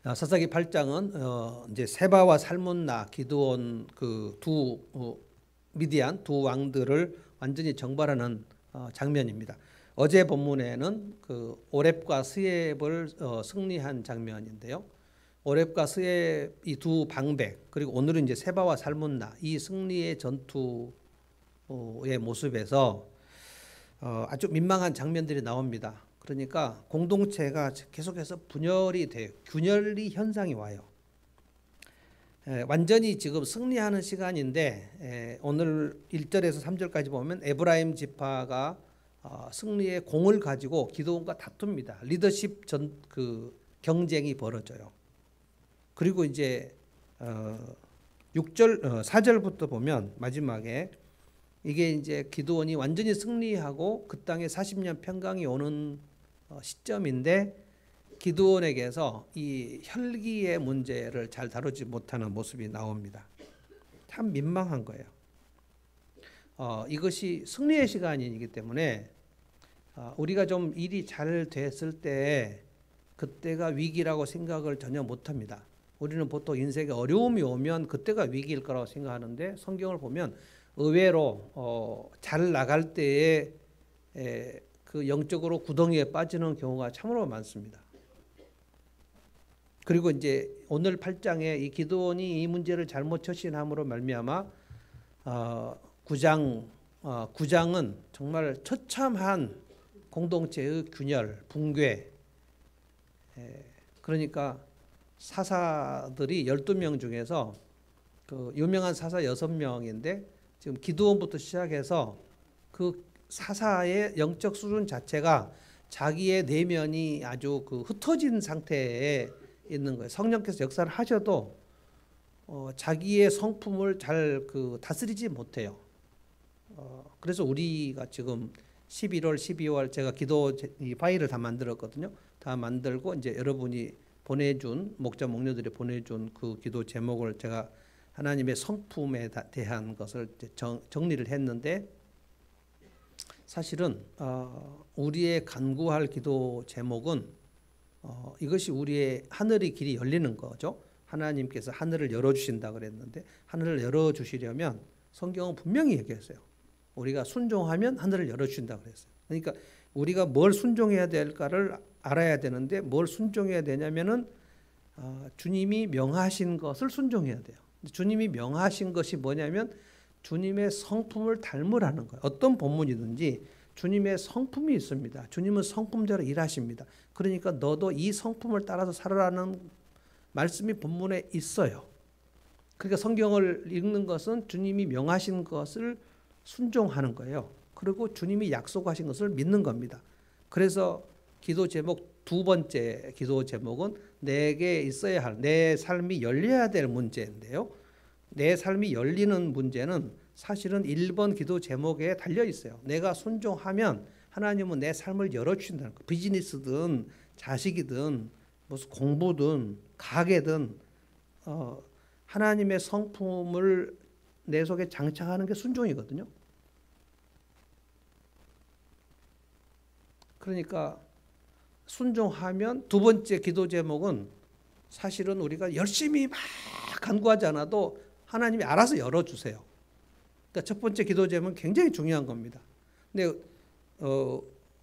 사사기 8장은 이제 세바와 살문나 기드온 그 두 미디안 두 왕들을 완전히 정발하는 장면입니다. 어제 본문에는 그 오렙과 스옙을 승리한 장면인데요. 오렙과 스옙 이 두 방백, 그리고 오늘은 이제 세바와 살문나 이 승리의 전투의 모습에서 아주 민망한 장면들이 나옵니다. 그러니까 공동체가 계속해서 분열이 돼요. 균열이 현상이 와요. 완전히 지금 승리하는 시간인데 오늘 1절에서 3절까지 보면 에브라임 지파가 승리의 공을 가지고 기드온과 다툽니다. 리더십 경쟁이 벌어져요. 그리고 이제 4절부터 보면 마지막에 이게 이제 기드온이 완전히 승리하고 그 땅에 40년 평강이 오는 시점인데 기드온에게서 이 혈기의 문제를 잘 다루지 못하는 모습이 나옵니다. 참 민망한 거예요. 이것이 승리의 시간이기 때문에 우리가 좀 일이 잘 됐을 때 그때가 위기라고 생각을 전혀 못합니다. 우리는 보통 인생에 어려움이 오면 그때가 위기일 거라고 생각하는데 성경을 보면 의외로 잘 나갈 때에 그 영적으로 구덩이에 빠지는 경우가 참으로 많습니다. 그리고 이제 오늘 8장에 이 기드온이 이 문제를 잘못 처신함으로 말미암아 9장은 정말 처참한 공동체의 균열, 붕괴. 그러니까 사사들이 12명 중에서 그 유명한 사사 6명인데 지금 기드온부터 시작해서 그 사사의 영적 수준 자체가 자기의 내면이 아주 그 흩어진 상태에 있는 거예요. 성령께서 역사를 하셔도 자기의 성품을 잘 다스리지 못해요. 그래서 우리가 지금 11월, 12월 제가 기도 이 파일을 다 만들었거든요. 다 만들고 이제 여러분이 보내준 목자 목녀들이 보내준 그 기도 제목을 제가 하나님의 성품에 대한 것을 정리를 했는데 사실은 우리의 간구할 기도 제목은 이것이 우리의 하늘의 길이 열리는 거죠. 하나님께서 하늘을 열어주신다 그랬는데 하늘을 열어주시려면 성경은 분명히 얘기했어요. 우리가 순종하면 하늘을 열어주신다 그랬어요. 그러니까 우리가 뭘 순종해야 될까를 알아야 되는데 뭘 순종해야 되냐면은 주님이 명하신 것을 순종해야 돼요. 주님이 명하신 것이 뭐냐면 주님의 성품을 닮으라는 거예요. 어떤 본문이든지 주님의 성품이 있습니다. 주님은 성품대로 일하십니다. 그러니까 너도 이 성품을 따라서 살아라는 말씀이 본문에 있어요. 그러니까 성경을 읽는 것은 주님이 명하신 것을 순종하는 거예요. 그리고 주님이 약속하신 것을 믿는 겁니다. 그래서 기도 제목 두 번째 기도 제목은 내게 있어야 할 내 삶이 열려야 될 문제인데요. 내 삶이 열리는 문제는 사실은 1번 기도 제목에 달려 있어요. 내가 순종하면 하나님은 내 삶을 열어주신다는 거예요. 비즈니스든 자식이든 무슨 공부든 가게든 하나님의 성품을 내 속에 장착하는 게 순종이거든요. 그러니까 순종하면 두 번째 기도 제목은 사실은 우리가 열심히 막 간구하지 않아도 하나님이 알아서 열어주세요. 그러니까 첫 번째 기도 제목은 굉장히 중요한 겁니다. 근데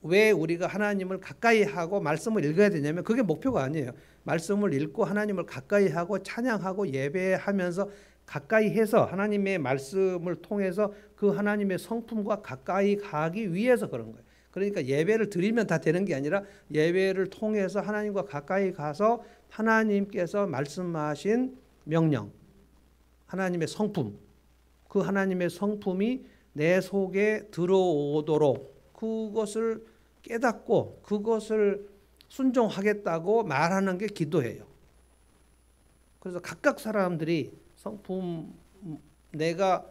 왜 우리가 하나님을 가까이 하고 말씀을 읽어야 되냐면 그게 목표가 아니에요. 말씀을 읽고 하나님을 가까이 하고 찬양하고 예배하면서 가까이 해서 하나님의 말씀을 통해서 그 하나님의 성품과 가까이 가기 위해서 그런 거예요. 그러니까 예배를 드리면 다 되는 게 아니라 예배를 통해서 하나님과 가까이 가서 하나님께서 말씀하신 명령, 하나님의 성품, 그 하나님의 성품이 내 속에 들어오도록 그것을 깨닫고 그것을 순종하겠다고 말하는 게 기도예요. 그래서 각각 사람들이 성품 내가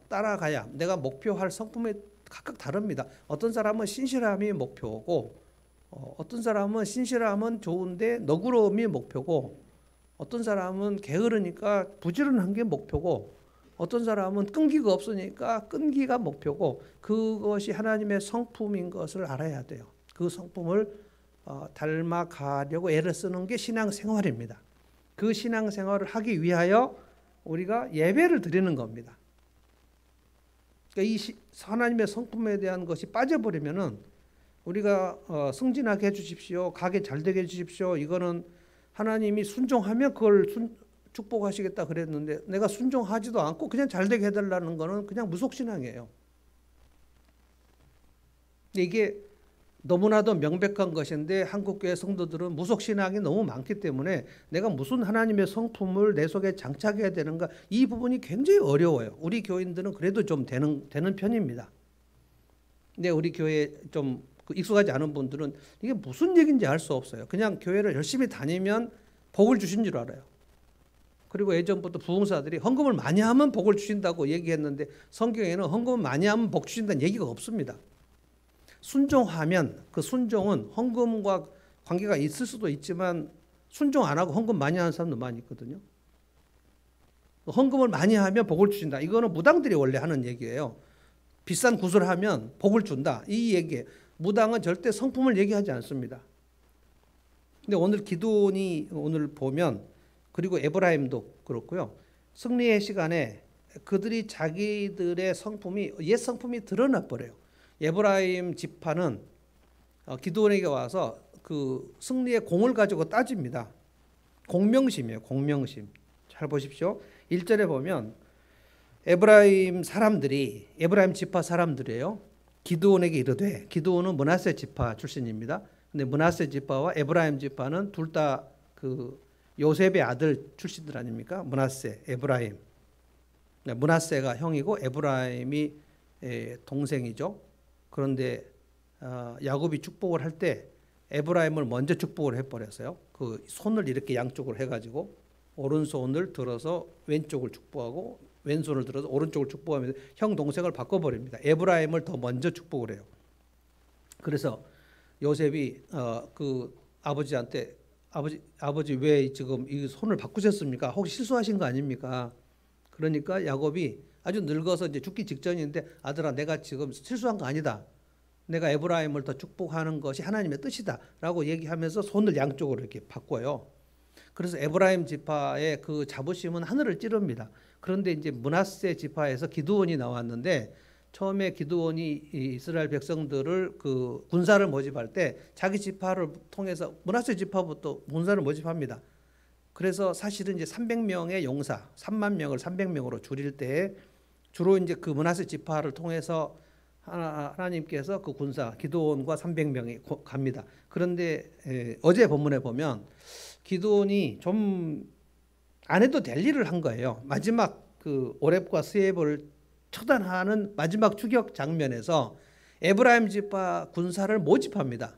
따라가야 내가 목표할 성품이 각각 다릅니다. 어떤 사람은 신실함이 목표고 어떤 사람은 신실함은 좋은데 너그러움이 목표고 어떤 사람은 게으르니까 부지런한 게 목표고 어떤 사람은 끈기가 없으니까 끈기가 목표고 그것이 하나님의 성품인 것을 알아야 돼요. 그 성품을 닮아가려고 애를 쓰는 게 신앙생활입니다. 그 신앙생활을 하기 위하여 우리가 예배를 드리는 겁니다. 그러니까 이 하나님의 성품에 대한 것이 빠져버리면은 우리가 승진하게 해주십시오, 가게 잘되게 해주십시오, 이거는 하나님이 순종하면 그걸 축복하시겠다 그랬는데 내가 순종하지도 않고 그냥 잘되게 해달라는 거는 그냥 무속신앙이에요. 근데 이게 너무나도 명백한 것인데 한국교회 성도들은 무속신앙이 너무 많기 때문에 내가 무슨 하나님의 성품을 내 속에 장착해야 되는가, 이 부분이 굉장히 어려워요. 우리 교인들은 그래도 좀 되는 편입니다. 근데 우리 교회에 좀 익숙하지 않은 분들은 이게 무슨 얘기인지 알 수 없어요. 그냥 교회를 열심히 다니면 복을 주신 줄 알아요. 그리고 예전부터 부흥사들이 헌금을 많이 하면 복을 주신다고 얘기했는데 성경에는 헌금을 많이 하면 복 주신다는 얘기가 없습니다. 순종하면 그 순종은 헌금과 관계가 있을 수도 있지만 순종 안 하고 헌금 많이 하는 사람도 많이 있거든요. 헌금을 많이 하면 복을 주신다. 이거는 무당들이 원래 하는 얘기예요. 비싼 굿을 하면 복을 준다. 이 얘기예요. 무당은 절대 성품을 얘기하지 않습니다. 근데 오늘 기드온이 오늘 보면, 그리고 에브라임도 그렇고요. 승리의 시간에 그들이 자기들의 성품이, 옛 성품이 드러나 버려요. 에브라임 지파는 기드온에게 와서 그 승리의 공을 가지고 따집니다. 공명심이에요. 공명심. 잘 보십시오. 1절에 보면 에브라임 지파 사람들이에요. 기드온에게 이르되, 기드온은 므낫세 지파 출신입니다. 근데 므낫세 지파와 에브라임 지파는 둘 다 그 요셉의 아들 출신들 아닙니까? 므낫세, 에브라임. 므낫세가 형이고 에브라임이 동생이죠. 그런데 야곱이 축복을 할 때 에브라임을 먼저 축복을 해버렸어요. 그 손을 이렇게 양쪽으로 해가지고 오른손을 들어서 왼쪽을 축복하고 왼손을 들어서 오른쪽을 축복하면서 형 동생을 바꿔버립니다. 에브라임을 더 먼저 축복을 해요. 그래서 요셉이 그 아버지한테 아버지 왜 지금 이 손을 바꾸셨습니까? 혹시 실수하신 거 아닙니까? 그러니까 야곱이 아주 늙어서 이제 죽기 직전인데, 아들아 내가 지금 실수한 거 아니다. 내가 에브라임을 더 축복하는 것이 하나님의 뜻이다라고 얘기하면서 손을 양쪽으로 이렇게 바꿔요. 그래서 에브라임 지파의 그 자부심은 하늘을 찌릅니다. 그런데 이제 므낫세 지파에서 기드온이 나왔는데, 처음에 기드온이 이스라엘 백성들을 그 군사를 모집할 때 자기 지파를 통해서 므낫세 지파부터 군사를 모집합니다. 그래서 사실은 이제 300명의 용사, 3만 명을 300명으로 줄일 때 주로 이제 그 므낫세 지파를 통해서 하나님께서 그 군사 기드온과 300명이 갑니다. 그런데 어제 본문에 보면 기드온이 좀 안 해도 될 일을 한 거예요. 마지막 그 오렙과 스엡을 처단하는 마지막 추격 장면에서 에브라임 지파 군사를 모집합니다.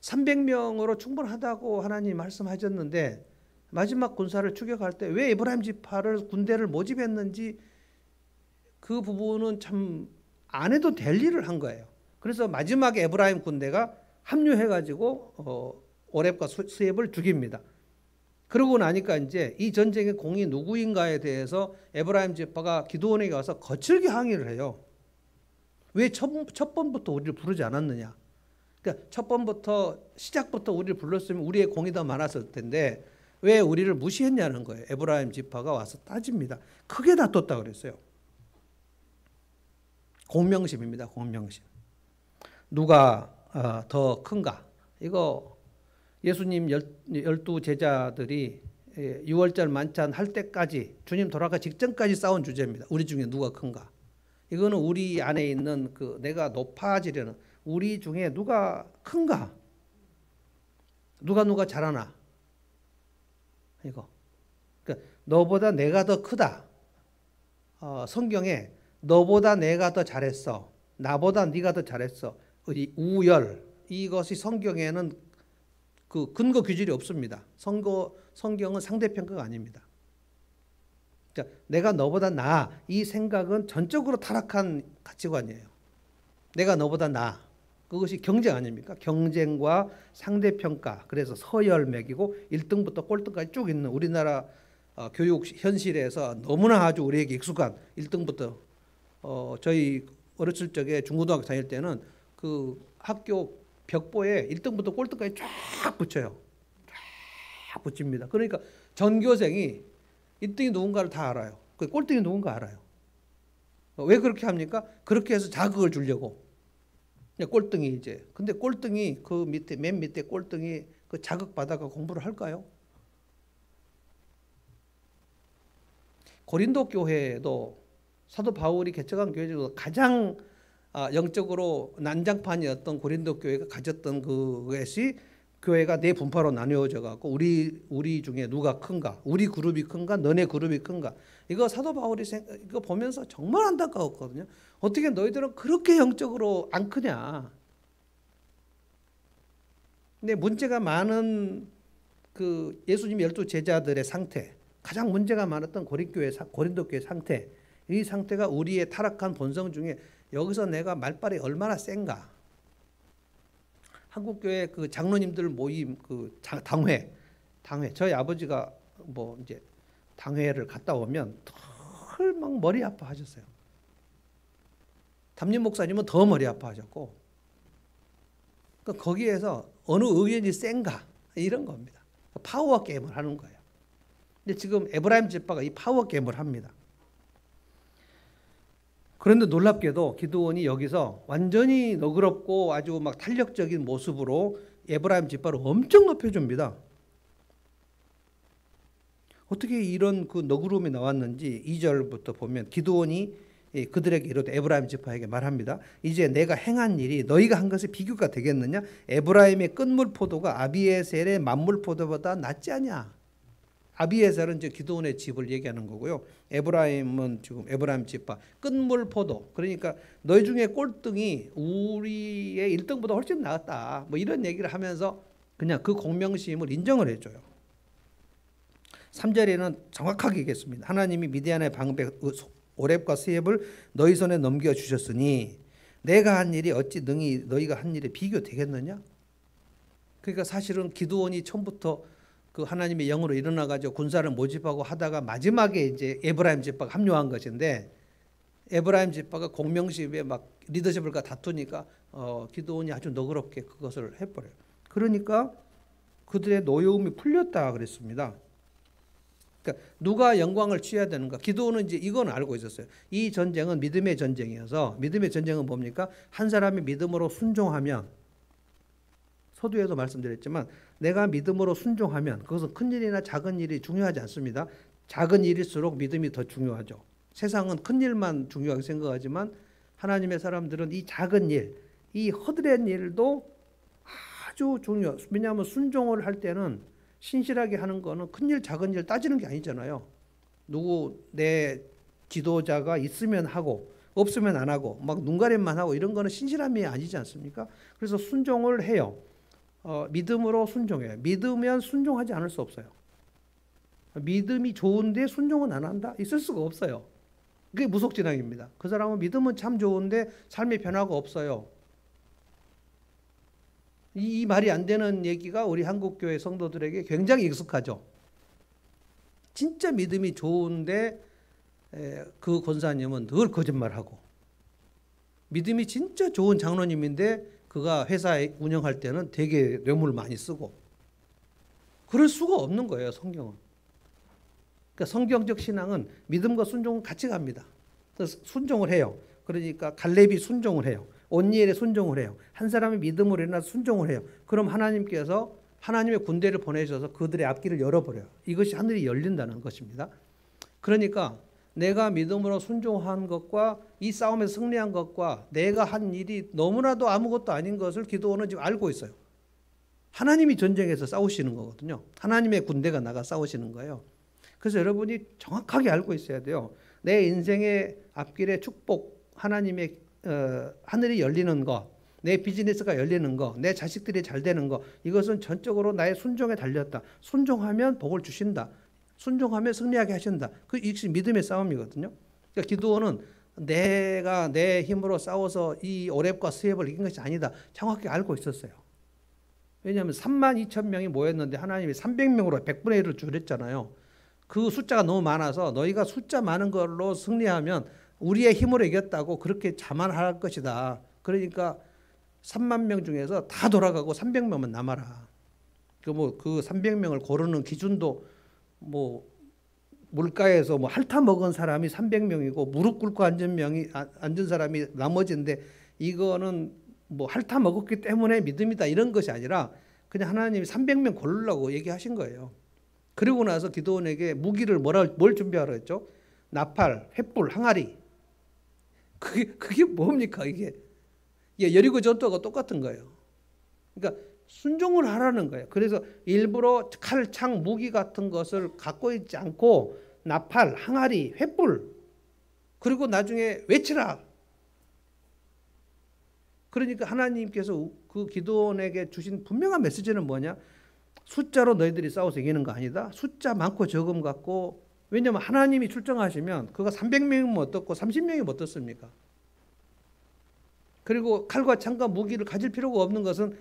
300명으로 충분하다고 하나님 말씀하셨는데 마지막 군사를 추격할 때 왜 에브라임 지파를 군대를 모집했는지 그 부분은 참 안 해도 될 일을 한 거예요. 그래서 마지막에 에브라임 군대가 합류해가지고 오렙과 스엡을 죽입니다. 그러고 나니까 이제 이 전쟁의 공이 누구인가에 대해서 에브라임 지파가 기드온에게 와서 거칠게 항의를 해요. 왜 첫 번부터 우리를 부르지 않았느냐? 그러니까 첫 번부터 시작부터 우리를 불렀으면 우리의 공이 더 많았을 텐데 왜 우리를 무시했냐는 거예요. 에브라임 지파가 와서 따집니다. 크게 다퉜다 그랬어요. 공명심입니다. 공명심. 누가 더 큰가? 이거 예수님 12 제자들이 6월절 만찬 할 때까지, 주님 돌아가 직전까지 싸운 주제입니다. 우리 중에 누가 큰가? 이거는 우리 안에 있는 그 내가 높아지려는 우리 중에 누가 큰가? 누가 잘하나? 이거. 그러니까 너보다 내가 더 크다. 성경에 너보다 내가 더 잘했어, 나보다 네가 더 잘했어, 우열, 이것이 성경에는 그 근거 규질이 없습니다. 성경은 상대평가가 아닙니다. 자, 내가 너보다 나아, 이 생각은 전적으로 타락한 가치관이에요. 내가 너보다 나아, 그것이 경쟁 아닙니까? 경쟁과 상대평가. 그래서 서열 매기고 1등부터 꼴등까지 쭉 있는 우리나라 교육 현실에서 너무나 아주 우리에게 익숙한 1등부터 저희 어렸을 적에 중고등학교 다닐 때는 그 학교 벽보에 1등부터 꼴등까지 쫙 붙여요. 쫙 붙입니다. 그러니까 전교생이 1등이 누군가를 다 알아요. 그 꼴등이 누군가 알아요. 왜 그렇게 합니까? 그렇게 해서 자극을 주려고. 꼴등이 이제. 근데 꼴등이 그 밑에 맨 밑에 꼴등이 그 자극 받아가 공부를 할까요? 고린도 교회도 사도 바울이 개척한 교회 중에서 가장 영적으로 난장판이었던 고린도 교회가 가졌던 그것이 교회가 네 분파로 나뉘어져 갖고 우리 중에 누가 큰가, 우리 그룹이 큰가, 너네 그룹이 큰가. 이거 사도 바울이 이거 보면서 정말 안타까웠거든요. 어떻게 너희들은 그렇게 영적으로 안 크냐? 근데 문제가 많은 그 예수님 12 제자들의 상태, 가장 문제가 많았던 고린도 교회 상태, 이 상태가 우리의 타락한 본성 중에 여기서 내가 말발이 얼마나 센가? 한국교회 그 장로님들 모임 그 당회 저희 아버지가 뭐 이제 당회를 갔다 오면 덜 막 머리 아파하셨어요. 담임 목사님은 더 머리 아파하셨고, 그러니까 거기에서 어느 의견이 센가 이런 겁니다. 파워 게임을 하는 거예요. 근데 지금 에브라임 집파가 이 파워 게임을 합니다. 그런데 놀랍게도 기드온이 여기서 완전히 너그럽고 아주 막 탄력적인 모습으로 에브라임 지파를 엄청 높여줍니다. 어떻게 이런 그 너그러움이 나왔는지 2절부터 보면 기드온이 그들에게 이르되 에브라임 지파에게 말합니다. 이제 내가 행한 일이 너희가 한 것에 비교가 되겠느냐? 에브라임의 끝물 포도가 아비에셀의 만물 포도보다 낫지 않냐? 아비에셀은 이제 기드온의 집을 얘기하는 거고요. 에브라임은 지금 에브라임 지파 끝물 포도. 그러니까 너희 중에 꼴등이 우리의 1등보다 훨씬 나았다. 뭐 이런 얘기를 하면서 그냥 그 공명심을 인정을 해줘요. 3절에는 정확하게 얘기했습니다. 하나님이 미디안의 방백 오렙과 스엡을 너희 손에 넘겨주셨으니 내가 한 일이 어찌 능히 너희가 한 일에 비교되겠느냐? 그러니까 사실은 기드온이 처음부터 그 하나님의 영으로 일어나가지고 군사를 모집하고 하다가 마지막에 이제 에브라임 지파가 합류한 것인데, 에브라임 지파가 공명심에 막 리더십을과 다투니까 기드온이 아주 너그럽게 그것을 해버려요. 그러니까 그들의 노여움이 풀렸다 그랬습니다. 그러니까 누가 영광을 취해야 되는가? 기드온은 이제 이건 알고 있었어요. 이 전쟁은 믿음의 전쟁이어서, 믿음의 전쟁은 뭡니까? 한 사람이 믿음으로 순종하면, 서두에도 말씀드렸지만 내가 믿음으로 순종하면 그것은 큰 일이나 작은 일이 중요하지 않습니다. 작은 일일수록 믿음이 더 중요하죠. 세상은 큰 일만 중요하게 생각하지만 하나님의 사람들은 이 작은 일, 이 허드렛 일도 아주 중요해요. 왜냐하면 순종을 할 때는 신실하게 하는 거는 큰 일 작은 일 따지는 게 아니잖아요. 내 지도자가 있으면 하고 없으면 안 하고 막 눈가림만 하고 이런 거는 신실함이 아니지 않습니까? 그래서 순종을 해요. 믿음으로 순종해요. 믿으면 순종하지 않을 수 없어요. 믿음이 좋은데 순종은 안 한다? 있을 수가 없어요. 그게 무속진앙입니다. 그 사람은 믿음은 참 좋은데 삶의 변화가 없어요. 이 말이 안 되는 얘기가 우리 한국교회 성도들에게 굉장히 익숙하죠. 진짜 믿음이 좋은데 그 권사님은 늘 거짓말하고, 믿음이 진짜 좋은 장로님인데 그가 회사 운영할 때는 되게 뇌물 많이 쓰고, 그럴 수가 없는 거예요, 성경은. 그러니까 성경적 신앙은 믿음과 순종은 같이 갑니다. 그래서 순종을 해요. 그러니까 갈렙이 순종을 해요. 온니엘이 순종을 해요. 한 사람이 믿음으로 일어나서 순종을 해요. 그럼 하나님께서 하나님의 군대를 보내셔서 그들의 앞길을 열어버려요. 이것이 하늘이 열린다는 것입니다. 그러니까 내가 믿음으로 순종한 것과 이 싸움에서 승리한 것과 내가 한 일이 너무나도 아무것도 아닌 것을 기드온은 지금 알고 있어요. 하나님이 전쟁에서 싸우시는 거거든요. 하나님의 군대가 나가 싸우시는 거예요. 그래서 여러분이 정확하게 알고 있어야 돼요. 내 인생의 앞길에 축복, 하나님의 하늘이 열리는 것, 내 비즈니스가 열리는 것, 내 자식들이 잘 되는 것, 이것은 전적으로 나의 순종에 달렸다. 순종하면 복을 주신다. 순종하면 승리하게 하신다. 그 이것이 믿음의 싸움이거든요. 그러니까 기드온은 내가 내 힘으로 싸워서 이 오렙과 스엡을 이긴 것이 아니다. 정확히 알고 있었어요. 왜냐하면 32,000명이 모였는데 하나님이 300명으로 100분의 1을 줄였잖아요. 그 숫자가 너무 많아서 너희가 숫자 많은 걸로 승리하면 우리의 힘으로 이겼다고 그렇게 자만할 것이다. 그러니까 3만 명 중에서 다 돌아가고 300명만 남아라. 그 300명을 고르는 기준도 뭐 물가에서 뭐 핥아 먹은 사람이 300명이고 무릎 꿇고 앉은 사람이 나머지인데 이거는 뭐 핥아 먹었기 때문에 믿음이다 이런 것이 아니라 그냥 하나님이 300명 고르려고 얘기하신 거예요. 그리고 나서 기드온에게 무기를 뭘 준비하라 했죠? 나팔, 횃불, 항아리. 그게 뭡니까 이게? 여리고 전투하고 똑같은 거예요. 그러니까 순종을 하라는 거예요. 그래서 일부러 칼, 창, 무기 같은 것을 갖고 있지 않고 나팔, 항아리, 횃불 그리고 나중에 외치라. 그러니까 하나님께서 그 기드온에게 주신 분명한 메시지는 뭐냐? 숫자로 너희들이 싸워서 이기는 거 아니다. 숫자 많고 적음 갖고 왜냐하면 하나님이 출정하시면 그가 300명이면 어떻고 30명이면 어떻습니까? 그리고 칼과 창과 무기를 가질 필요가 없는 것은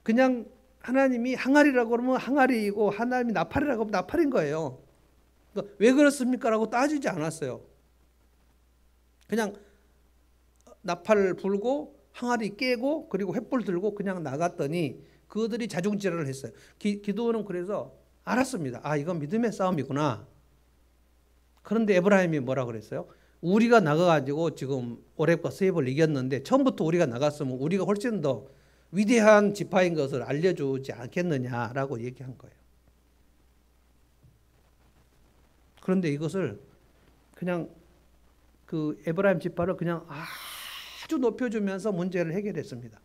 그냥 하나님이 항아리라고 그러면 항아리이고 하나님이 나팔이라고 하면 나팔인 거예요. 그러니까 왜 그렇습니까? 라고 따지지 않았어요. 그냥 나팔 불고 항아리 깨고 그리고 횃불 들고 그냥 나갔더니 그들이 자중질환을 했어요. 기드온은 그래서 알았습니다. 아, 이건 믿음의 싸움이구나. 그런데 에브라임이 뭐라 그랬어요? 우리가 나가가지고 지금 오렙과 스엡을 이겼는데 처음부터 우리가 나갔으면 우리가 훨씬 더 위대한 지파인 것을 알려주지 않겠느냐라고 얘기한 거예요. 그런데 이것을 그냥 그 에브라임 지파를 그냥 아주 높여주면서 문제를 해결했습니다.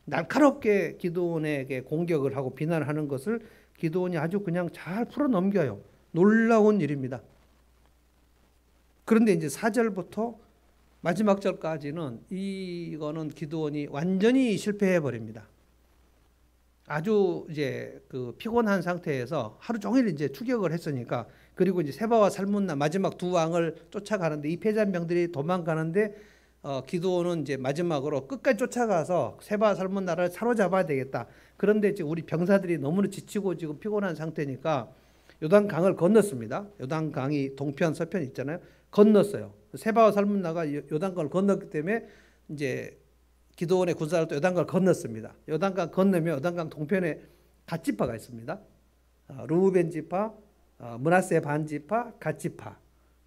날카롭게 기드온에게 공격을 하고 비난하는 것을 기드온이 아주 그냥 잘 풀어넘겨요. 놀라운 일입니다. 그런데 이제 4절부터 마지막 절까지는 이거는 기드온이 완전히 실패해 버립니다. 아주 이제 그 피곤한 상태에서 하루 종일 이제 추격을 했으니까 그리고 이제 세바와 살문나 마지막 두 왕을 쫓아가는데 이 패잔병들이 도망가는데 기드온은 이제 마지막으로 끝까지 쫓아가서 세바와 살문나를 사로잡아야 되겠다. 그런데 지금 우리 병사들이 너무나 지치고 지금 피곤한 상태니까 요단강을 건넜습니다. 요단강이 동편 서편 있잖아요. 건넜어요. 세바와 살문나가 요단강을 건넜기 때문에 이제 기드온의 군사를 또 요단강을 건넜습니다. 요단강 건너면 요단강 동편에 갓지파가 있습니다. 르우벤 지파, 므낫세 반 지파, 갓지파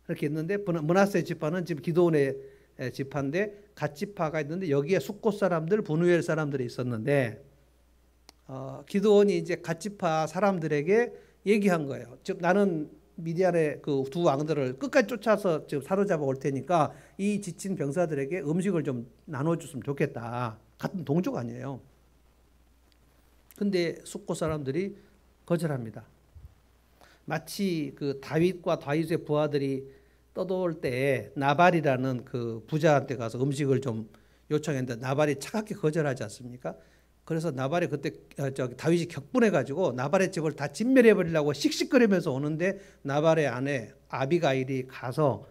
이렇게 있는데 므낫세 지파는 지금 기드온의 지파인데 갓지파가 있는데 여기에 숫곳 사람들, 브누엘 사람들이 있었는데 기드온이 이제 갓지파 사람들에게 얘기한 거예요. 즉 나는 미디안의 그 두 왕들을 끝까지 쫓아서 지금 사로잡아 올 테니까 이 지친 병사들에게 음식을 좀 나눠줬으면 좋겠다. 같은 동족 아니에요. 근데 숫곳 사람들이 거절합니다. 마치 그 다윗과 다윗의 부하들이 떠돌 때 나발이라는 그 부자한테 가서 음식을 좀 요청했는데 나발이 차갑게 거절하지 않습니까? 그래서 나발이 그때 다윗이 격분해 가지고 나발의 집을 다 진멸해 버리려고 씩씩거리면서 오는데 나발의 아내 아비가일이 가서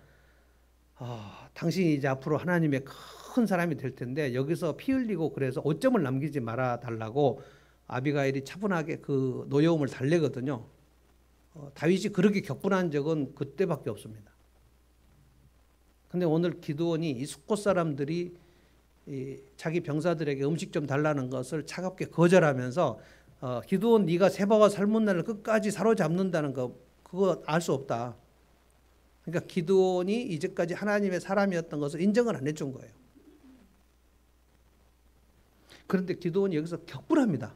당신이 이제 앞으로 하나님의 큰 사람이 될 텐데 여기서 피 흘리고 그래서 오점을 남기지 말아 달라고 아비가일이 차분하게 그 노여움을 달래거든요. 다윗이 그렇게 격분한 적은 그때밖에 없습니다. 근데 오늘 기드온이 이 숫곳 사람들이 자기 병사들에게 음식 좀 달라는 것을 차갑게 거절하면서 기드온 네가 세바와 살문나를 끝까지 사로잡는다는 거 그거 알 수 없다. 그러니까 기드온이 이제까지 하나님의 사람이었던 것을 인정을 안 해준 거예요. 그런데 기드온이 여기서 격분합니다.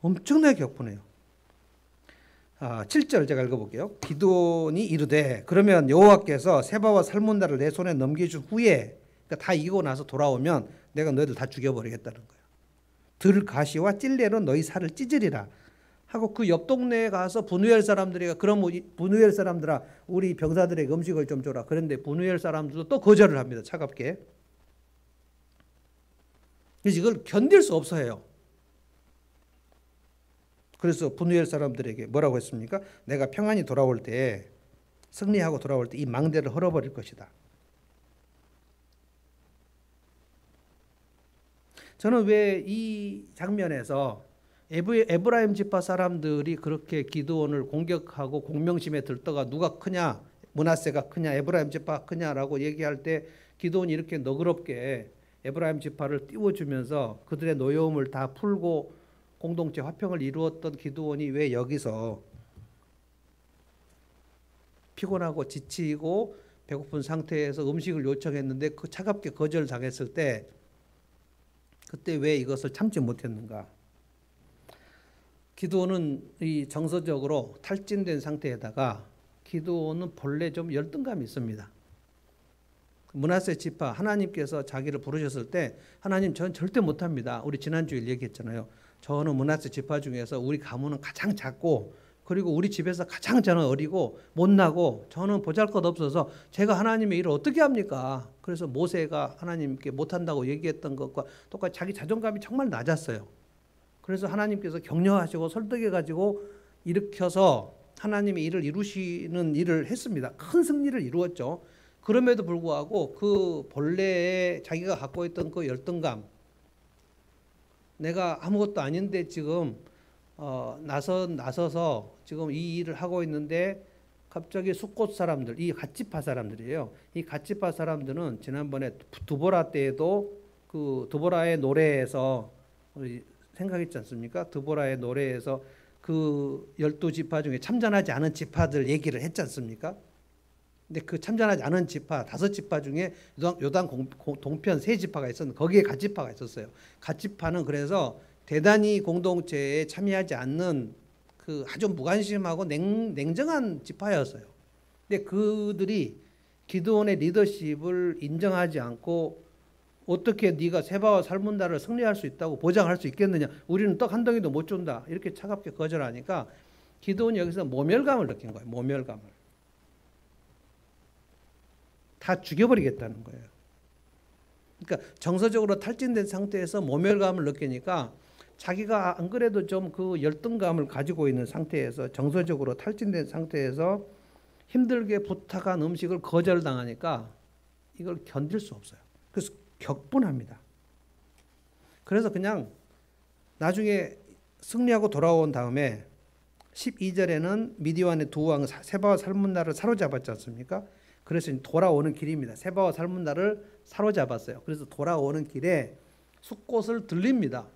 엄청나게 격분해요. 7절 제가 읽어볼게요. 기드온이 이르되 그러면 여호와께서 세바와 살문나를 내 손에 넘겨준 후에 그러니까 다 이기고 나서 돌아오면 내가 너희들 다 죽여버리겠다는 거예요. 들가시와 찔레로 너희 살을 찢으리라 하고 그 옆 동네에 가서 브누엘 사람들이 그럼 브누엘 사람들아 우리 병사들에게 음식을 좀 줘라. 그런데 브누엘 사람들도 또 거절을 합니다. 차갑게. 그래서 이걸 견딜 수 없어 해요. 그래서 브누엘 사람들에게 뭐라고 했습니까? 내가 평안히 돌아올 때 승리하고 돌아올 때 이 망대를 헐어버릴 것이다. 저는 왜 이 장면에서 에브라임 지파 사람들이 그렇게 기드온을 공격하고 공명심에 들떠가 누가 크냐 므낫세가 크냐 에브라임 지파가 크냐라고 얘기할 때 기드온이 이렇게 너그럽게 에브라임 지파를 띄워주면서 그들의 노여움을 다 풀고 공동체 화평을 이루었던 기드온이 왜 여기서 피곤하고 지치고 배고픈 상태에서 음식을 요청했는데 그 차갑게 거절당했을 때 그때 왜 이것을 참지 못했는가? 기드온은 이 정서적으로 탈진된 상태에다가 기드온은 본래 좀 열등감이 있습니다. 므낫세 지파 하나님께서 자기를 부르셨을 때 하나님 저는 절대 못합니다. 우리 지난주에 얘기했잖아요. 저는 므낫세 지파 중에서 우리 가문은 가장 작고 그리고 우리 집에서 가장 저는 어리고 못나고 저는 보잘것없어서 제가 하나님의 일을 어떻게 합니까? 그래서 모세가 하나님께 못한다고 얘기했던 것과 똑같이 자기 자존감이 정말 낮았어요. 그래서 하나님께서 격려하시고 설득해가지고 일으켜서 하나님의 일을 이루시는 일을 했습니다. 큰 승리를 이루었죠. 그럼에도 불구하고 그 본래에 자기가 갖고 있던 그 열등감, 내가 아무것도 아닌데 지금 나서서 지금 이 일을 하고 있는데 갑자기 숫곳 사람들, 이 갓지파 사람들이에요. 이 갓지파 사람들은 지난번에 드보라 때에도 그 드보라의 노래에서 생각했지 않습니까? 드보라의 노래에서 그 12지파 중에 참전하지 않은 지파들 얘기를 했지 않습니까? 근데 그 참전하지 않은 지파 5지파 중에 요단 동편 3지파가 있었는데 거기에 갓지파가 있었어요. 갓지파는 그래서 대단히 공동체에 참여하지 않는 그 아주 무관심하고 냉정한 지파였어요. 근데 그들이 기드온의 리더십을 인정하지 않고 어떻게 네가 세바와 살문다를 승리할 수 있다고 보장할 수 있겠느냐? 우리는 떡 한 덩이도 못 준다. 이렇게 차갑게 거절하니까 기드온이 여기서 모멸감을 느낀 거예요. 모멸감을. 다 죽여버리겠다는 거예요. 그러니까 정서적으로 탈진된 상태에서 모멸감을 느끼니까 자기가 안 그래도 좀 그 열등감을 가지고 있는 상태에서 정서적으로 탈진된 상태에서 힘들게 부탁한 음식을 거절당하니까 이걸 견딜 수 없어요. 그래서 격분합니다. 그래서 그냥 나중에 승리하고 돌아온 다음에 12절에는 미디안의 두 왕 세바와 살문나를 사로잡았지 않습니까? 그래서 돌아오는 길입니다. 세바와 살문나를 사로잡았어요. 그래서 돌아오는 길에 숫곳을 들립니다.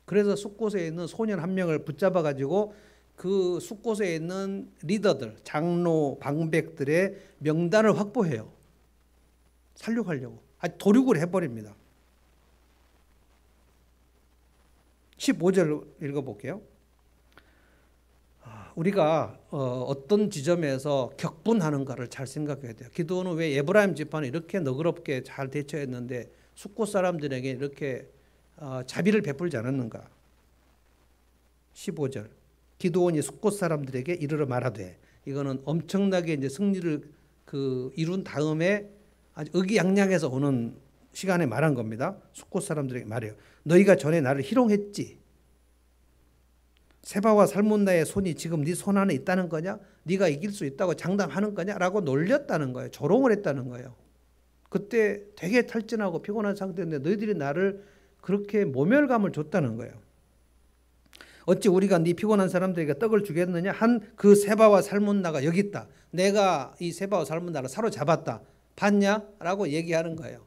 그래서 숫곳에 있는 소년 한 명을 붙잡아 가지고 그 숫곳에 있는 리더들, 장로, 방백들의 명단을 확보해요. 살육하려고. 도륙을 해버립니다. 15절 읽어볼게요. 우리가 어떤 지점에서 격분하는가를 잘 생각해야 돼요. 기드온은 왜 에브라임 지파는 이렇게 너그럽게 잘 대처했는데 숫곳 사람들에게 이렇게 자비를 베풀지 않았는가? 15절. 기드온이 숫곳 사람들에게 이르러 말하되, 이거는 엄청나게 이제 승리를 이룬 다음에 아주 의기양양해서 오는 시간에 말한 겁니다. 숫곳 사람들에게 말해요. 너희가 전에 나를 희롱했지. 세바와 살문나의 손이 지금 네 손 안에 있다는 거냐? 네가 이길 수 있다고 장담하는 거냐? 라고 놀렸다는 거예요. 조롱을 했다는 거예요. 그때 되게 탈진하고 피곤한 상태인데 너희들이 나를 그렇게 모멸감을 줬다는 거예요. 어찌 우리가 네 피곤한 사람들에게 떡을 주겠느냐? 한 그 세바와 살문나가 여기 있다. 내가 이 세바와 살문나를 사로잡았다. 봤냐? 라고 얘기하는 거예요.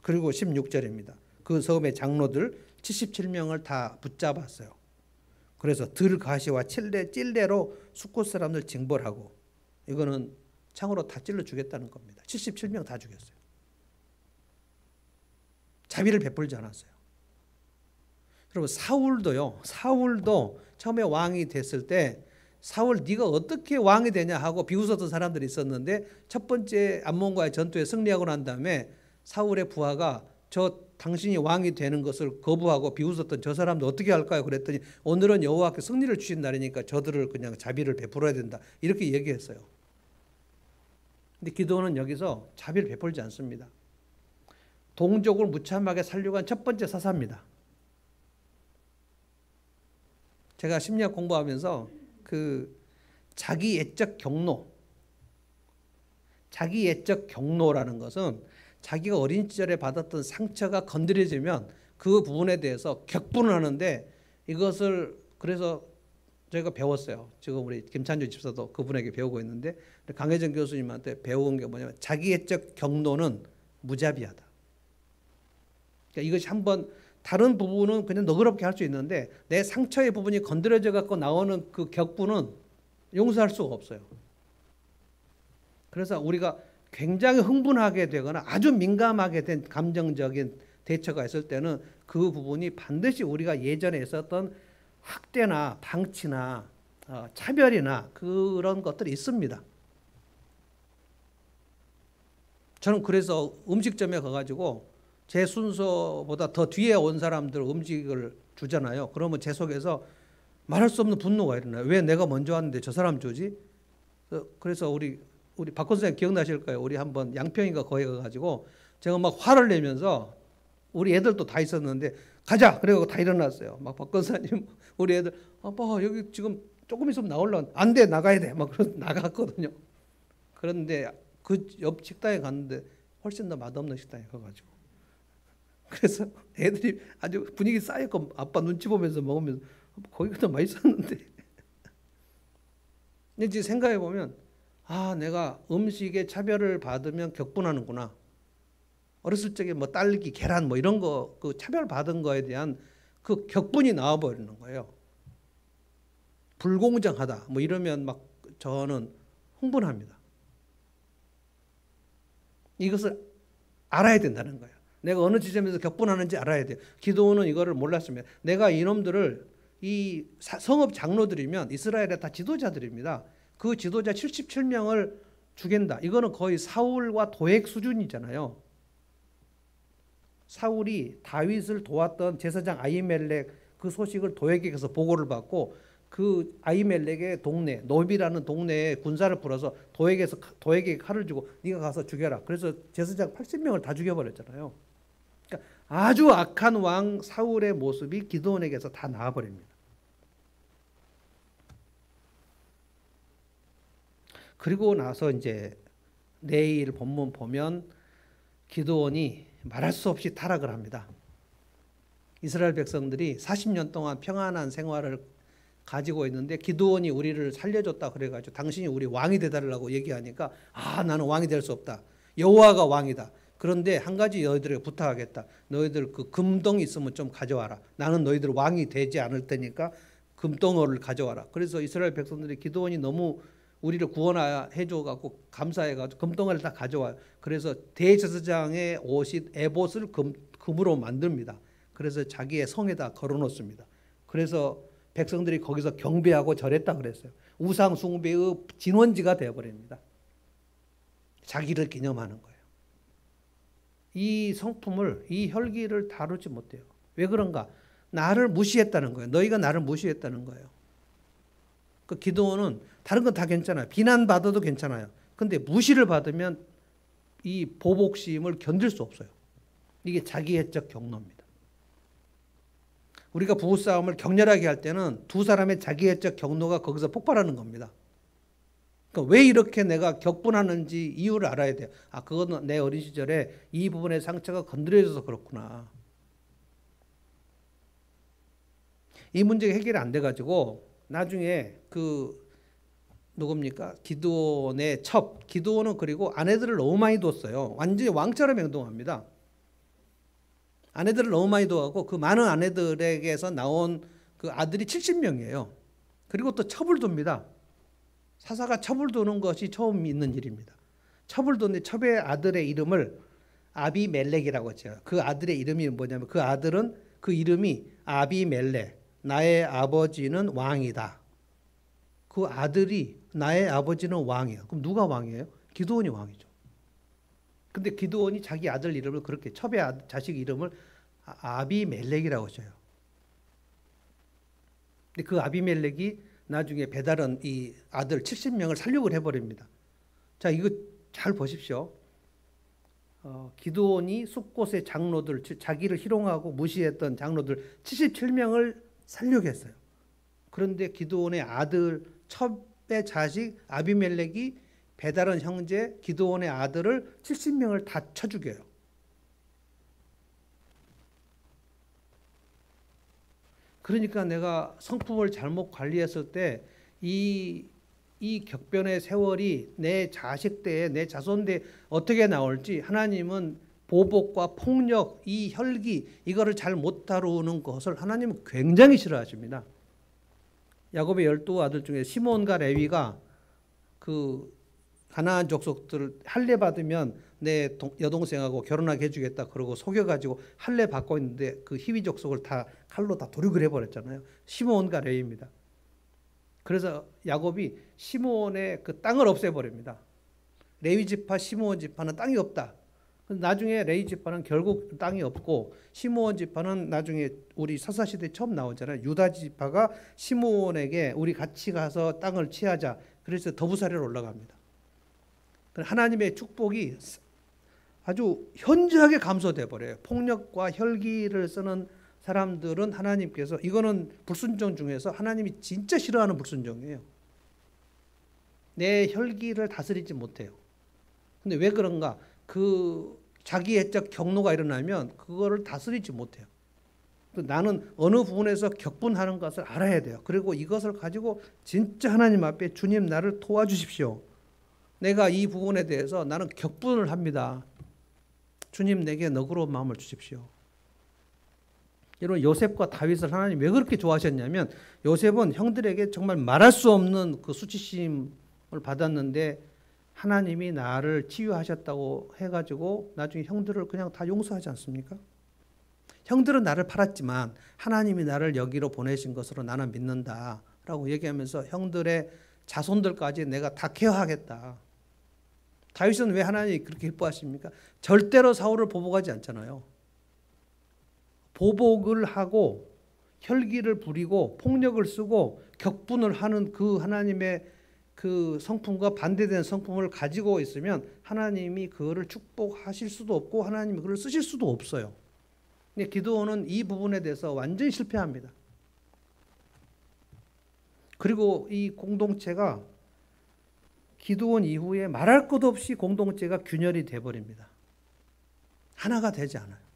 그리고 16절입니다. 그 섬의 장로들 77명을 다 붙잡았어요. 그래서 들가시와 찔레로 숫곳 사람들 징벌하고, 이거는 창으로 다 찔러 주겠다는 겁니다. 77명 다 죽였어요. 자비를 베풀지 않았어요. 여러분, 사울도 처음에 왕이 됐을 때 사울 네가 어떻게 왕이 되냐 하고 비웃었던 사람들이 있었는데, 첫 번째 암몬과의 전투에 승리하고 난 다음에 사울의 부하가 당신이 왕이 되는 것을 거부하고 비웃었던 저 사람도 어떻게 할까요? 그랬더니 오늘은 여호와께 승리를 주신 날이니까 저들을 그냥 자비를 베풀어야 된다. 이렇게 얘기했어요. 근데 기드온은 여기서 자비를 베풀지 않습니다. 동족을 무참하게 살려간 첫 번째 사사입니다. 제가 심리학 공부하면서 자기 예적 경로라는 것은 자기가 어린 시절에 받았던 상처가 건드려지면 그 부분에 대해서 격분을 하는데, 이것을 그래서 저희가 배웠어요. 지금 우리 김찬주 집사도 그분에게 배우고 있는데 강혜정 교수님한테 배운 게 뭐냐면 자기애적 경로는 무자비하다. 그러니까 이것이 한번 다른 부분은 그냥 너그럽게 할 수 있는데 내 상처의 부분이 건드려져 갖고 나오는 그 격분은 용서할 수가 없어요. 그래서 우리가 굉장히 흥분하게 되거나 아주 민감하게 된 감정적인 대처가 있을 때는 그 부분이 반드시 우리가 예전에 있었던 학대나 방치나 차별이나 그런 것들이 있습니다. 저는 그래서 음식점에 가가지고 제 순서보다 더 뒤에 온 사람들 음식을 주잖아요. 그러면 제 속에서 말할 수 없는 분노가 일어나요. 왜 내가 먼저 왔는데 저 사람 주지? 그래서 우리 박 선생님 기억나실 거예요. 우리 한번 양평인가 거기 가가지고 제가 막 화를 내면서 우리 애들도 다 있었는데 가자! 그래서 다 일어났어요. 막 박 권사님 우리 애들 아빠 여기 지금 조금 있으면 나오려고 안 돼 나가야 돼 막 그래서 나갔거든요. 그런데 그 옆 식당에 갔는데 훨씬 더 맛없는 식당에 가가지고 그래서 애들이 아주 분위기 쌓였고 아빠 눈치 보면서 먹으면서 거기가 더 맛있었는데 근데 지금 생각해 보면 내가 음식에 차별을 받으면 격분하는구나. 어렸을 적에 뭐 딸기, 계란 뭐 이런 거 그 차별 받은 거에 대한 그 격분이 나와 버리는 거예요. 불공정하다 뭐 이러면 막 저는 흥분합니다. 이것을 알아야 된다는 거예요. 내가 어느 지점에서 격분하는지 알아야 돼요. 기도원은 이거를 몰랐으면 내가 이놈들을 이 성읍 장로들이면 이스라엘의 다 지도자들입니다. 그 지도자 77명을 죽인다. 이거는 거의 사울과 도액 수준이잖아요. 사울이 다윗을 도왔던 제사장 아히멜렉 그 소식을 도액에게서 보고를 받고 그 아히멜렉의 동네 노비라는 동네에 군사를 풀어서 도액에게 칼을 주고 네가 가서 죽여라. 그래서 제사장 80명을 다 죽여버렸잖아요. 그러니까 아주 악한 왕 사울의 모습이 기드온에게서 다 나와버립니다. 그리고 나서 이제 내일 본문 보면 기드온이 말할 수 없이 타락을 합니다. 이스라엘 백성들이 40년 동안 평안한 생활을 가지고 있는데 기드온이 우리를 살려줬다 그래가지고 당신이 우리 왕이 되달라고 얘기하니까 나는 왕이 될 수 없다. 여호와가 왕이다. 그런데 한 가지 너희들에게 부탁하겠다. 너희들 그 금덩이 있으면 좀 가져와라. 나는 너희들 왕이 되지 않을 테니까 금덩어리를 가져와라. 그래서 이스라엘 백성들이 기드온이 너무 우리를 구원해 줘갖고 감사해가지고 금덩어리를 다 가져와요. 그래서 대제사장의 옷이 에봇을 금으로 만듭니다. 그래서 자기의 성에다 걸어놓습니다. 그래서 백성들이 거기서 경배하고 절했다 그랬어요. 우상 숭배의 진원지가 되어버립니다. 자기를 기념하는 거예요. 이 성품을 이 혈기를 다루지 못해요. 왜 그런가? 나를 무시했다는 거예요. 너희가 나를 무시했다는 거예요. 그 기드온은 다른 건 다 괜찮아요. 비난받아도 괜찮아요. 근데 무시를 받으면 이 보복심을 견딜 수 없어요. 이게 자기애적 경로입니다. 우리가 부부싸움을 격렬하게 할 때는 두 사람의 자기애적 경로가 거기서 폭발하는 겁니다. 그러니까 왜 이렇게 내가 격분하는지 이유를 알아야 돼요. 그거는 내 어린 시절에 이 부분의 상처가 건드려져서 그렇구나. 이 문제가 해결이 안 돼가지고 나중에 누굽니까? 기드온의 기드온은 그리고 아내들을 너무 많이 뒀어요. 완전히 왕처럼 행동합니다. 아내들을 너무 많이 둬갖고 그 많은 아내들에게서 나온 그 아들이 70명이에요. 그리고 또 첩을 둡니다. 사사가 첩을 두는 것이 처음 있는 일입니다. 첩을 두는데 첩의 아들의 이름을 아비멜렉이라고 했죠. 그 아들의 이름이 뭐냐면 그 아들은 그 이름이 아비멜렉, 나의 아버지는 왕이다. 그 아들이 나의 아버지는 왕이야. 그럼 누가 왕이에요? 기드온이 왕이죠. 근데 기드온이 자기 아들 이름을 그렇게 첩의 자식 이름을 아비멜렉이라고 써요. 근데 그 아비멜렉이 나중에 배다른 이 아들 70명을 살육을 해버립니다. 자, 이거 잘 보십시오. 기드온이 숲곳의 장로들, 자기를 희롱하고 무시했던 장로들 77명을 살육했어요. 그런데 기드온의 아들 첩의 자식 아비멜렉이 배다른 형제 기드온의 아들을 70명을 다 쳐 죽여요. 그러니까 내가 성품을 잘못 관리했을 때 이 격변의 세월이 내 자식 때에 내 자손 때에 어떻게 나올지 하나님은 보복과 폭력, 이 혈기 이거를 잘 못 다루는 것을 하나님은 굉장히 싫어하십니다. 야곱의 12 아들 중에 시몬과 레위가 그 가나안 족속들을 할례 받으면 내 여동생하고 결혼하게 해주겠다 그러고 속여가지고 할례 받고 있는데 그 히위 족속을 다 칼로 다 도륙을 해버렸잖아요. 시몬과 레위입니다. 그래서 야곱이 시몬의 그 땅을 없애버립니다. 레위 지파, 시몬 지파는 땅이 없다. 나중에 레위 지파는 결국 땅이 없고 시몬 지파는 나중에 우리 사사시대 처음 나오잖아요. 유다 지파가 시몬에게 우리 같이 가서 땅을 취하자. 그래서 더부사리로 올라갑니다. 하나님의 축복이 아주 현저하게 감소돼 버려요. 폭력과 혈기를 쓰는 사람들은 하나님께서 이거는 불순종 중에서 하나님이 진짜 싫어하는 불순종이에요. 내 혈기를 다스리지 못해요. 근데 왜 그런가? 그 자기애적 경노가 일어나면 그거를 다스리지 못해요. 나는 어느 부분에서 격분하는 것을 알아야 돼요. 그리고 이것을 가지고 진짜 하나님 앞에 주님 나를 도와주십시오. 내가 이 부분에 대해서 나는 격분을 합니다. 주님 내게 너그러운 마음을 주십시오. 여러분 요셉과 다윗을 하나님 왜 그렇게 좋아하셨냐면 요셉은 형들에게 정말 말할 수 없는 그 수치심을 받았는데 하나님이 나를 치유하셨다고 해가지고 나중에 형들을 그냥 다 용서하지 않습니까? 형들은 나를 팔았지만 하나님이 나를 여기로 보내신 것으로 나는 믿는다라고 얘기하면서 형들의 자손들까지 내가 다 케어하겠다. 다윗은 왜 하나님이 그렇게 기뻐하십니까? 절대로 사울을 보복하지 않잖아요. 보복을 하고 혈기를 부리고 폭력을 쓰고 격분을 하는 그 하나님의 그 성품과 반대되는 성품을 가지고 있으면 하나님이 그거를 축복하실 수도 없고 하나님이 그걸 쓰실 수도 없어요. 근데 기드온은 이 부분에 대해서 완전히 실패합니다. 그리고 이 공동체가 기드온 이후에 말할 것 없이 공동체가 균열이 돼버립니다. 하나가 되지 않아요.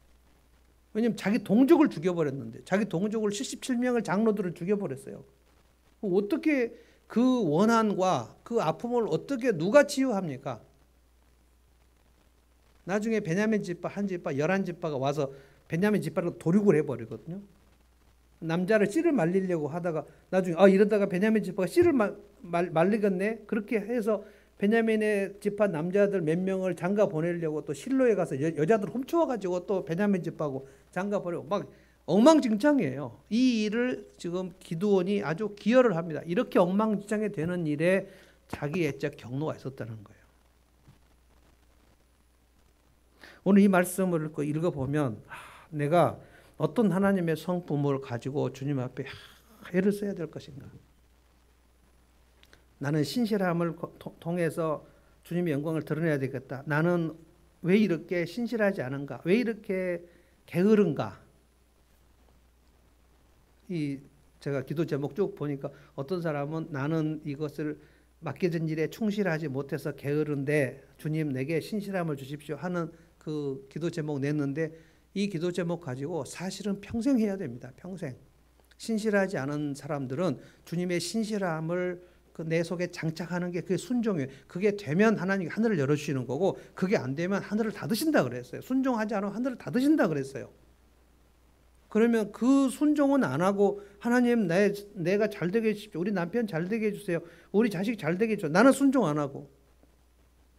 왜냐하면 자기 동족을 죽여버렸는데 자기 동족을 77명을 장로들을 죽여버렸어요. 어떻게 그 원한과 그 아픔을 어떻게 누가 치유합니까? 나중에 베냐민 지파 한 지파 11지파가 와서 베냐민 지파를 도륙을 해버리거든요. 남자를 씨를 말리려고 하다가 나중에 이러다가 베냐민 지파가 씨를 말리겠네 그렇게 해서 베냐민의 지파 남자들 몇 명을 장가 보내려고 또 실로에 가서 여자들 훔쳐와가지고 또 베냐민 지파하고 장가 보내고 막 엉망진창이에요. 이 일을 지금 기드온이 아주 기여를 합니다. 이렇게 엉망진창이 되는 일에 자기 애적 경로가 있었다는 거예요. 오늘 이 말씀을 읽어보면 내가 어떤 하나님의 성품을 가지고 주님 앞에 애를 써야 될 것인가? 나는 신실함을 통해서 주님의 영광을 드러내야 되겠다. 나는 왜 이렇게 신실하지 않은가? 왜 이렇게 게으른가? 제가 기도 제목 쭉 보니까 어떤 사람은 나는 이것을 맡겨진 일에 충실하지 못해서 게으른데 주님 내게 신실함을 주십시오 하는 그 기도 제목 냈는데 이 기도 제목 가지고 사실은 평생 해야 됩니다. 평생. 신실하지 않은 사람들은 주님의 신실함을 내 속에 장착하는 게 그게 순종이에요. 그게 되면 하나님이 하늘을 열어주시는 거고 그게 안 되면 하늘을 닫으신다 그랬어요. 순종하지 않으면 하늘을 닫으신다 그랬어요. 그러면 그 순종은 안 하고 하나님 내가 잘 되게 해주십시오. 우리 남편 잘 되게 해주세요. 우리 자식 잘 되게 해주세요. 나는 순종 안 하고.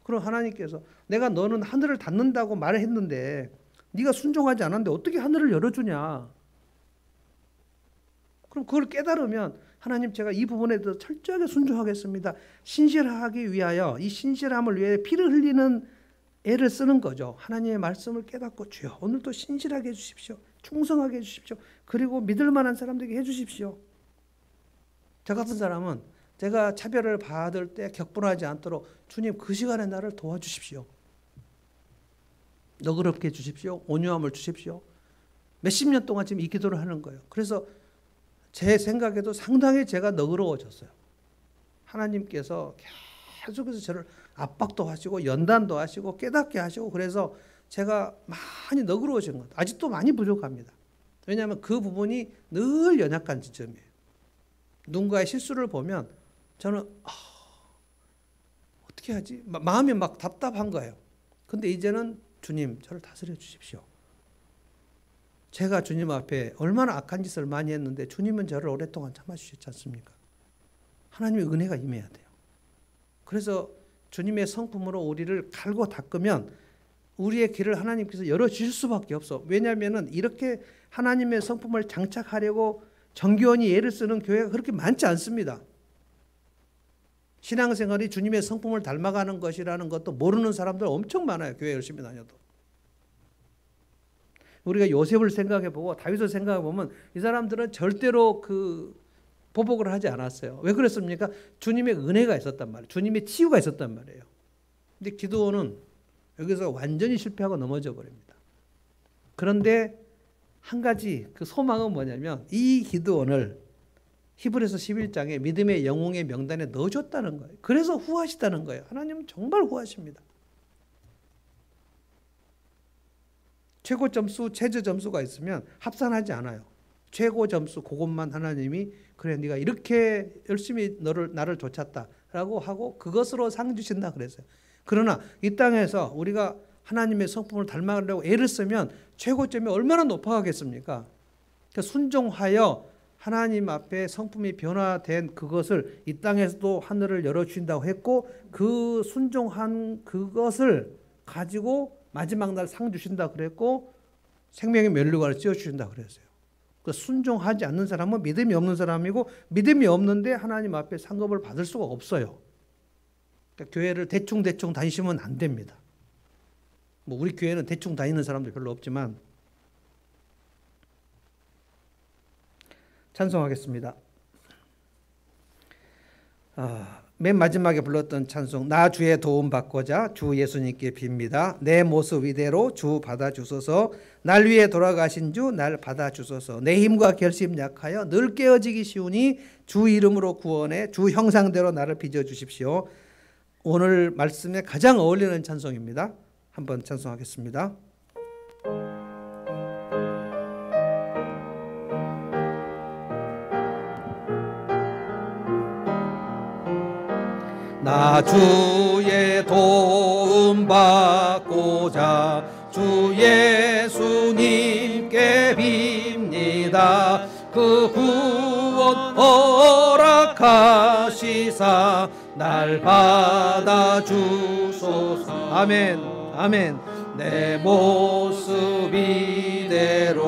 그럼 하나님께서 내가 너는 하늘을 닫는다고 말했는데 네가 순종하지 않았는데 어떻게 하늘을 열어주냐. 그럼 그걸 깨달으면 하나님 제가 이 부분에 대해서 철저하게 순종하겠습니다. 신실하기 위하여 이 신실함을 위해 피를 흘리는 애를 쓰는 거죠. 하나님의 말씀을 깨닫고 주여 오늘도 신실하게 해주십시오. 충성하게 해주십시오. 그리고 믿을 만한 사람들에게 해주십시오. 저 같은 사람은 제가 차별을 받을 때 격분하지 않도록 주님 그 시간에 나를 도와주십시오. 너그럽게 해주십시오. 온유함을 주십시오. 몇십 년 동안 지금 이 기도를 하는 거예요. 그래서 제 생각에도 상당히 제가 너그러워졌어요. 하나님께서 계속해서 저를 압박도 하시고 연단도 하시고 깨닫게 하시고 그래서 제가 많이 너그러워진 것 같아요. 아직도 많이 부족합니다. 왜냐하면 그 부분이 늘 연약한 지점이에요. 누군가의 실수를 보면 저는 어떻게 하지? 마음이 막 답답한 거예요. 근데 이제는 주님 저를 다스려 주십시오. 제가 주님 앞에 얼마나 악한 짓을 많이 했는데 주님은 저를 오랫동안 참아주셨지 않습니까? 하나님의 은혜가 임해야 돼요. 그래서 주님의 성품으로 우리를 갈고 닦으면 우리의 길을 하나님께서 열어주실 수밖에 없어. 왜냐하면 이렇게 하나님의 성품을 장착하려고 정교원이 애를 쓰는 교회가 그렇게 많지 않습니다. 신앙생활이 주님의 성품을 닮아가는 것이라는 것도 모르는 사람들 엄청 많아요. 교회 열심히 다녀도. 우리가 요셉을 생각해보고 다윗을 생각해보면 이 사람들은 절대로 그 보복을 하지 않았어요. 왜 그랬습니까? 주님의 은혜가 있었단 말이에요. 주님의 치유가 있었단 말이에요. 근데 기드온은 여기서 완전히 실패하고 넘어져 버립니다. 그런데 한 가지 그 소망은 뭐냐면 이 기드온을 히브리서 11장에 믿음의 영웅의 명단에 넣어줬다는 거예요. 그래서 후하시다는 거예요. 하나님은 정말 후하십니다. 최고 점수, 최저 점수가 있으면 합산하지 않아요. 최고 점수 그것만 하나님이 그래 네가 이렇게 열심히 나를 좇았다라고 하고 그것으로 상 주신다 그랬어요. 그러나 이 땅에서 우리가 하나님의 성품을 닮아가려고 애를 쓰면 최고점이 얼마나 높아가겠습니까? 그러니까 순종하여 하나님 앞에 성품이 변화된 그것을 이 땅에서도 하늘을 열어주신다고 했고 그 순종한 그것을 가지고 마지막 날 상 주신다 그랬고 생명의 면류관을 씌워주신다 그랬어요. 그 순종하지 않는 사람은 믿음이 없는 사람이고 믿음이 없는데 하나님 앞에 상급을 받을 수가 없어요. 그러니까 교회를 대충 다니시면 안 됩니다. 뭐 우리 교회는 대충 다니는 사람도 별로 없지만 찬송하겠습니다. 맨 마지막에 불렀던 찬송 나 주의 도움 받고자 주 예수님께 빕니다. 내 모습 이대로 주 받아주소서. 날 위해 돌아가신 주 날 받아주소서. 내 힘과 결심 약하여 늘 깨어지기 쉬우니 주 이름으로 구원해 주 형상대로 나를 빚어주십시오. 오늘 말씀에 가장 어울리는 찬송입니다. 한번 찬송하겠습니다. 나 주의 도움 받고자 주 예수님께 빕니다. 그 구원 허락하시사 날 받아주소서. 아멘 아멘. 내 모습 이대로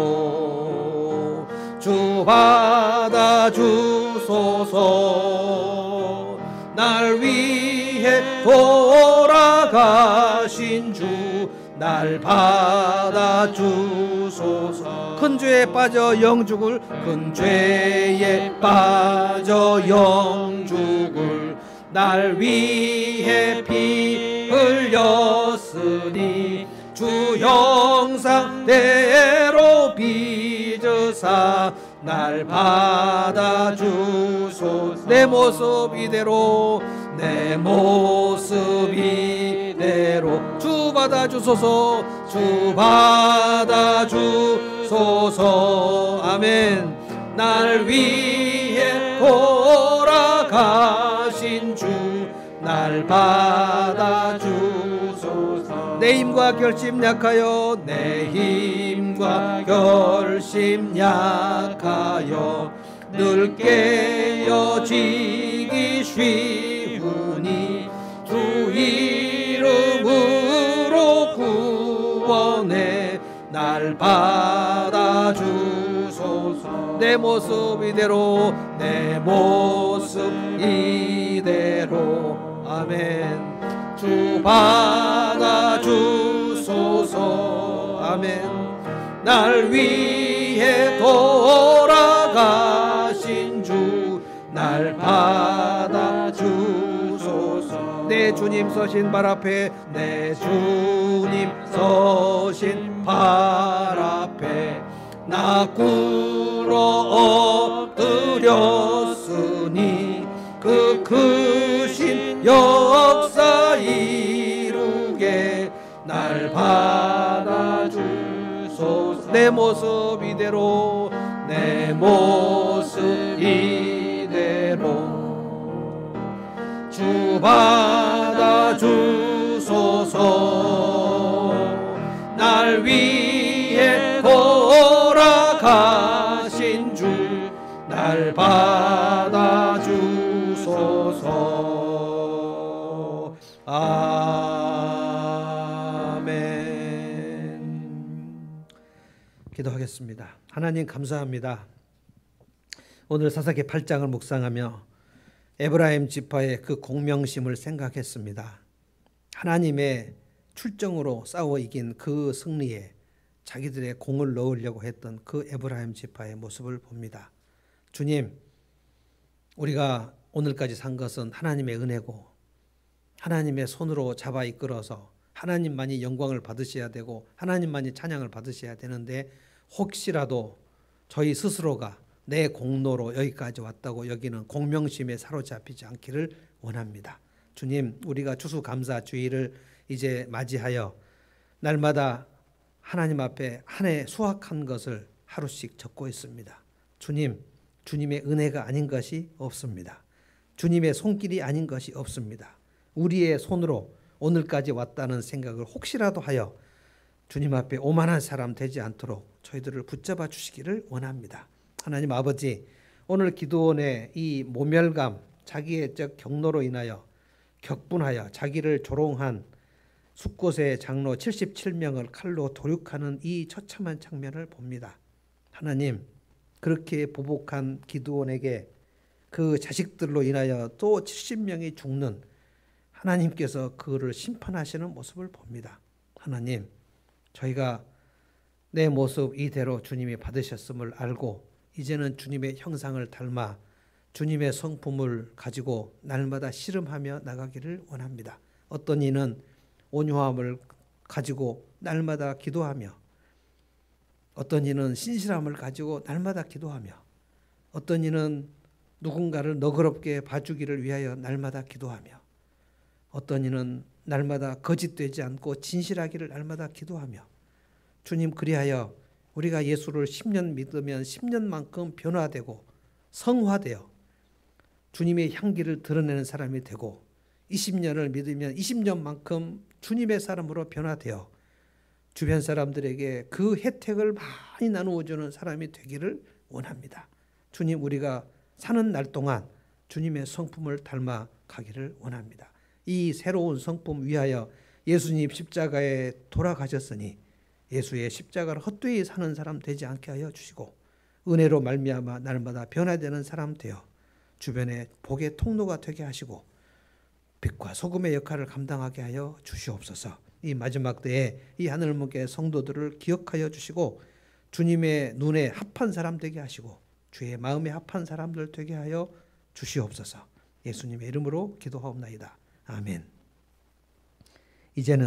주 받아주소서. 날 위해 돌아가신 주 날 받아주소서. 큰 죄에 빠져 영 죽을 큰 죄에 빠져 영 죽을 날 위해 피 흘렸으니 주 형상대로 빚으사 날 받아주소서. 내 모습 이대로 내 모습 이대로 주 받아주소서. 주 받아주소서. 아멘. 날 위해 돌아가신 주 날 받아주소서. 내 힘과 결심 약하여 내 힘과 결심 약하여 늘 깨어지기 쉬우니 주 이름으로 구원해 날 받아주소서. 내 모습 이대로 내 모습 이대로 아멘. 주 받아주소서. 아멘. 날 위해 돌아가신 주 날 받아주소서. 내 주님 서신 발 앞에 내 주님 서신 발 앞에 나 꿇어 엎드렸으니 그 크신 역사 이루게 날 받아주소서. 내 모습 이대로 내 모습 이대로 주 받아주소서 날 위해 돌아가신 주 날 받아주소서 아멘. 기도하겠습니다. 하나님 감사합니다. 오늘 사사기 8장을 묵상하며 에브라임 지파의 그 공명심을 생각했습니다. 하나님의 출정으로 싸워 이긴 그 승리에 자기들의 공을 넣으려고 했던 그 에브라임 지파의 모습을 봅니다. 주님, 우리가 오늘까지 산 것은 하나님의 은혜고 하나님의 손으로 잡아 이끌어서 하나님만이 영광을 받으셔야 되고 하나님만이 찬양을 받으셔야 되는데 혹시라도 저희 스스로가 내 공로로 여기까지 왔다고 여기는 공명심에 사로잡히지 않기를 원합니다. 주님, 우리가 추수감사 주일을 이제 맞이하여 날마다 하나님 앞에 한 해 수확한 것을 하루씩 적고 있습니다. 주님, 주님의 은혜가 아닌 것이 없습니다. 주님의 손길이 아닌 것이 없습니다. 우리의 손으로 오늘까지 왔다는 생각을 혹시라도 하여 주님 앞에 오만한 사람 되지 않도록 저희들을 붙잡아 주시기를 원합니다. 하나님 아버지, 오늘 기도원의 이 모멸감, 자기의 경로로 인하여 격분하여 자기를 조롱한 숫곳의 장로 77명을 칼로 도륙하는 이 처참한 장면을 봅니다. 하나님, 그렇게 보복한 기드온에게 그 자식들로 인하여 또 70명이 죽는 하나님께서 그를 심판하시는 모습을 봅니다. 하나님, 저희가 내 모습 이대로 주님이 받으셨음을 알고 이제는 주님의 형상을 닮아 주님의 성품을 가지고 날마다 씨름하며 나가기를 원합니다. 어떤 이는 온유함을 가지고 날마다 기도하며 어떤 이는 신실함을 가지고 날마다 기도하며 어떤 이는 누군가를 너그럽게 봐주기를 위하여 날마다 기도하며 어떤 이는 날마다 거짓되지 않고 진실하기를 날마다 기도하며 주님, 그리하여 우리가 예수를 10년 믿으면 10년만큼 변화되고 성화되어 주님의 향기를 드러내는 사람이 되고 20년을 믿으면 20년만큼 주님의 사람으로 변화되어 주변 사람들에게 그 혜택을 많이 나누어주는 사람이 되기를 원합니다. 주님, 우리가 사는 날 동안 주님의 성품을 닮아 가기를 원합니다. 이 새로운 성품 위하여 예수님 십자가에 돌아가셨으니 예수의 십자가를 헛되이 사는 사람 되지 않게 하여 주시고 은혜로 말미암아 날마다 변화되는 사람 되어 주변에 복의 통로가 되게 하시고 빛과 소금의 역할을 감당하게 하여 주시옵소서. 이 마지막 때에 이 하늘문교회 성도들을 기억하여 주시고 주님의 눈에 합한 사람 되게 하시고 주의 마음에 합한 사람들 되게 하여 주시옵소서. 예수님의 이름으로 기도하옵나이다. 아멘. 이제는